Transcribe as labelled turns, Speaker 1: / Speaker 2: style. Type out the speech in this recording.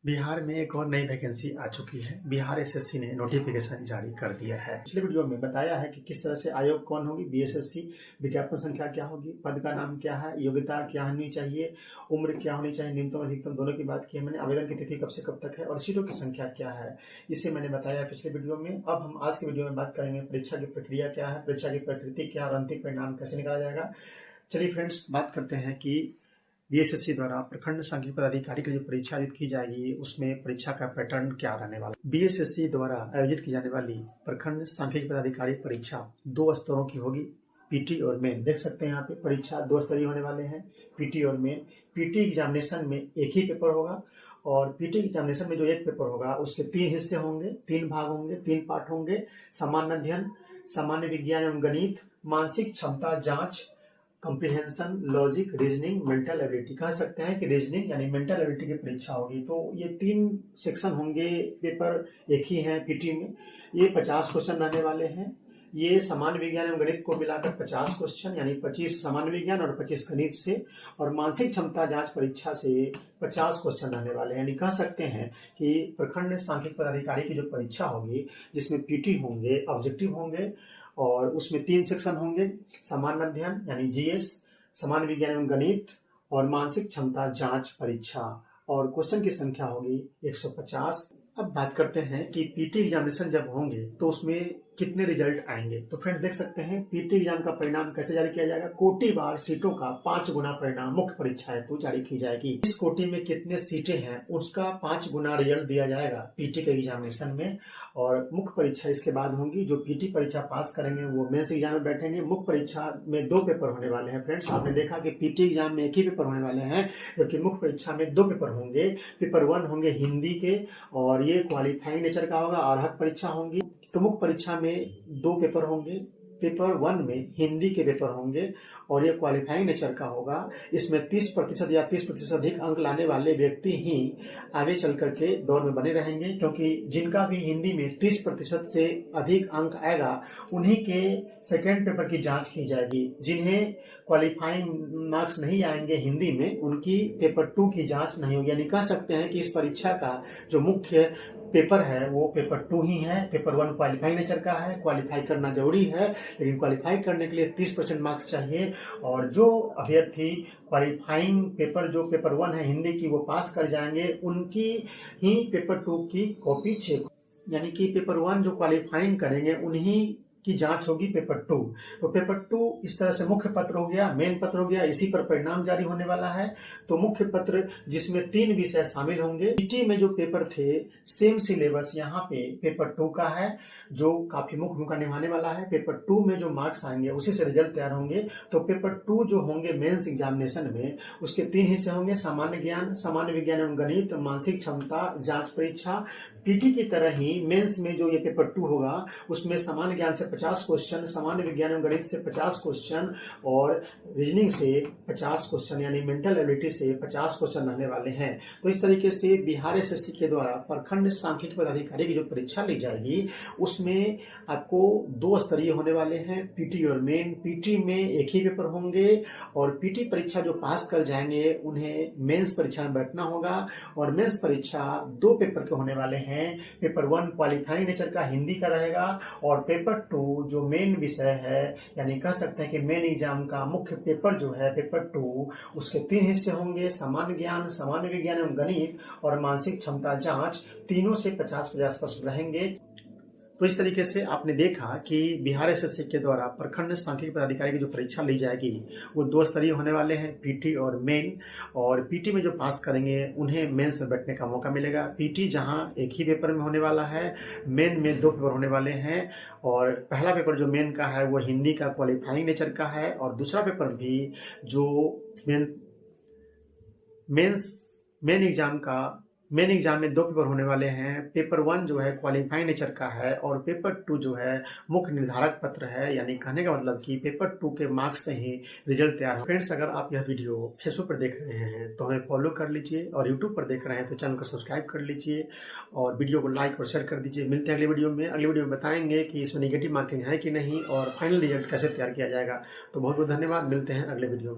Speaker 1: बिहार में एक और नई वैकेंसी आ चुकी है। बिहार एसएससी ने नोटिफिकेशन जारी कर दिया है। पिछले वीडियो में बताया है कि किस तरह से आयोग कौन होगी, बीएसएससी, विज्ञापन संख्या क्या होगी, पद का नाम क्या है, योग्यता क्या होनी चाहिए, उम्र क्या होनी चाहिए, न्यूनतम अधिकतम दोनों की बात की है मैंने। आवेदन की तिथि कब से कब तक है और सीटों की संख्या क्या है, इसे मैंने बताया पिछले वीडियो में। अब हम आज के वीडियो में बात करेंगे परीक्षा की प्रक्रिया क्या है, परीक्षा की प्रकृति क्या है और अंतिम परिणाम कैसे निकाला जाएगा। चलिए फ्रेंड्स, बात करते हैं कि बीएसएससी द्वारा प्रखंड सांख्यिकी पदाधिकारी की जो परीक्षा आयोजित की जाएगी उसमें परीक्षा का पैटर्न क्या रहने वाला है। बीएसएससी द्वारा आयोजित की जाने वाली प्रखंड सांख्यिकी पदाधिकारी परीक्षा 2 स्तरों की होगी, पीटी और मेन। देख सकते हैं यहाँ पे परीक्षा 2 स्तरीय होने वाले हैं, पीटी और मेन। पीटी एग्जामिनेशन में एक ही पेपर होगा और पीटी एग्जामिनेशन में जो एक पेपर होगा उसके 3 हिस्से होंगे, 3 भाग होंगे, 3 पार्ट होंगे। सामान्य अध्ययन, सामान्य विज्ञान एवं गणित, मानसिक क्षमता जांच, comprehension, logic, reasoning, mental ability. कह सकते हैं कि रीजनिंग यानी मेंटल एबिलिटी की परीक्षा होगी। तो ये 3 सेक्शन होंगे, पेपर एक ही है पीटी में। ये 50 क्वेश्चन रहने वाले हैं। ये सामान्य विज्ञान एवं गणित को मिलाकर 50 क्वेश्चन यानी 25 सामान्य विज्ञान और 25 गणित से, और मानसिक क्षमता जांच परीक्षा से 50 क्वेश्चन रहने वाले हैं। यानी कह सकते हैं कि प्रखंड सांख्यिकी पदाधिकारी की जो परीक्षा होगी जिसमें पीटी होंगे, ऑब्जेक्टिव होंगे और उसमें 3 सेक्शन होंगे, सामान्य अध्ययन यानी जीएस, सामान्य विज्ञान एवं गणित और मानसिक क्षमता जांच परीक्षा, और क्वेश्चन की संख्या होगी 150। अब बात करते हैं कि पीटी एग्जामिनेशन जब होंगे तो उसमें कितने रिजल्ट आएंगे। तो फ्रेंड्स देख सकते हैं पीटी एग्जाम का परिणाम कैसे जारी किया जाएगा। कोटि बार सीटों का 5 गुना परिणाम मुख्य परीक्षा हेतु जारी की जाएगी। इस कोटि में कितने सीटें हैं उसका 5 गुना रिजल्ट दिया जाएगा पीटी के एग्जामिनेशन में, और मुख्य परीक्षा इसके बाद होंगी। जो पीटी परीक्षा पास करेंगे वो मेंस एग्जाम में बैठेंगे। मुख्य परीक्षा में 2 पेपर होने वाले हैं। फ्रेंड्स आपने देखा कि पीटी एग्जाम में एक ही पेपर होने वाले हैं, जबकि मुख्य परीक्षा में 2 पेपर होंगे। पेपर 1 होंगे हिंदी के और ये क्वालिफाइंग नेचर का होगा, अर्हक परीक्षा होंगी। तो मुख्य परीक्षा में 2 पेपर होंगे। पेपर 1 में हिंदी के पेपर होंगे और ये क्वालिफाइंग नेचर का होगा। इसमें 30% या 30% अधिक अंक लाने वाले व्यक्ति ही आगे चल करके दौर में बने रहेंगे, क्योंकि जिनका भी हिंदी में 30% से अधिक अंक आएगा उन्हीं के सेकेंड पेपर की जांच की जाएगी। जिन्हें क्वालिफाइंग मार्क्स नहीं आएंगे हिंदी में उनकी पेपर 2 की जांच नहीं होगी। यानी कह सकते हैं कि इस परीक्षा का जो मुख्य पेपर है वो पेपर 2 ही है। पेपर 1 क्वालिफाइंग नेचर का है, क्वालिफाई करना जरूरी है, लेकिन क्वालिफाई करने के लिए 30% मार्क्स चाहिए। और जो अभ्यर्थी क्वालिफाइंग पेपर जो पेपर 1 है हिंदी की वो पास कर जाएंगे उनकी ही पेपर 2 की कॉपी चेक, यानी कि पेपर 1 जो क्वालिफाइंग करेंगे उन्हीं की जांच होगी पेपर 2। तो पेपर 2 इस तरह से मुख्य पत्र हो गया, मेन पत्र हो गया, इसी पर परिणाम जारी होने वाला है। तो मुख्य पत्र जिसमें 3 विषय शामिल होंगे। पीटी में जो पेपर थे सेम सिलेबस यहाँ पे पेपर 2 का है, जो काफी मुख्य भूमिका निभाने वाला है। पेपर 2 में जो मार्क्स आएंगे उसी से रिजल्ट तैयार होंगे। तो पेपर 2 जो होंगे मेंस एग्जामिनेशन में उसके 3 हिस्से होंगे, सामान्य ज्ञान, सामान्य विज्ञान एवं गणित, मानसिक क्षमता जांच परीक्षा। पीटी की तरह ही मेंस में जो ये पेपर 2 होगा उसमें सामान्य ज्ञान से 50 क्वेश्चन, सामान्य विज्ञान एवं गणित से 50 क्वेश्चन और रीजनिंग से 50 क्वेश्चन यानी मेंटल एबिलिटी से 50 क्वेश्चन रहने वाले हैं। तो इस तरीके से बिहार एसएससी के द्वारा प्रखंड सांख्यिकी पदाधिकारी की जो परीक्षा ली जाएगी उसमें आपको 2 स्तरीय होने वाले हैं, पीटी और मेन। पीटी में एक ही पेपर होंगे और पीटी परीक्षा जो पास कर जाएंगे उन्हें मेंस परीक्षा में बैठना होगा, और मेंस परीक्षा 2 पेपर के होने वाले हैं। पेपर 1 क्वालिफाइंग नेचर का हिंदी का रहेगा और पेपर 2 जो मेन विषय है, यानी कह सकते हैं कि मेन एग्जाम का मुख्य पेपर जो है पेपर 2 उसके 3 हिस्से होंगे, सामान्य ज्ञान, सामान्य विज्ञान एवं गणित और मानसिक क्षमता जांच। तीनों से 50-50 प्रश्न रहेंगे। तो इस तरीके से आपने देखा कि बिहार एसएससी के द्वारा प्रखंड सांख्यिकी पदाधिकारी की जो परीक्षा ली जाएगी वो 2 स्तरीय होने वाले हैं, पीटी और मेन। और पीटी में जो पास करेंगे उन्हें मेंस में बैठने का मौका मिलेगा। पीटी जहां एक ही पेपर में होने वाला है, मेन में 2 पेपर होने वाले हैं। और पहला पेपर जो मेन का है वो हिंदी का क्वालिफाइंग नेचर का है, और दूसरा पेपर भी जो मेन एग्जाम में 2 पेपर होने वाले हैं। पेपर 1 जो है क्वालिफाइंग नेचर का है और पेपर 2 जो है मुख्य निर्धारक पत्र है। यानी कहने का मतलब कि पेपर 2 के मार्क्स से ही रिजल्ट तैयार हो। फ्रेंड्स अगर आप यह वीडियो फेसबुक पर देख रहे हैं तो हमें फॉलो कर लीजिए, और यूट्यूब पर देख रहे हैं तो चैनल को सब्सक्राइब कर लीजिए और वीडियो को लाइक और शेयर कर दीजिए। मिलते हैं अगले वीडियो में। अगले वीडियो में बताएंगे कि इसमें नेगेटिव मार्किंग है कि नहीं और फाइनल रिजल्ट कैसे तैयार किया जाएगा। तो बहुत बहुत धन्यवाद, मिलते हैं अगले वीडियो में।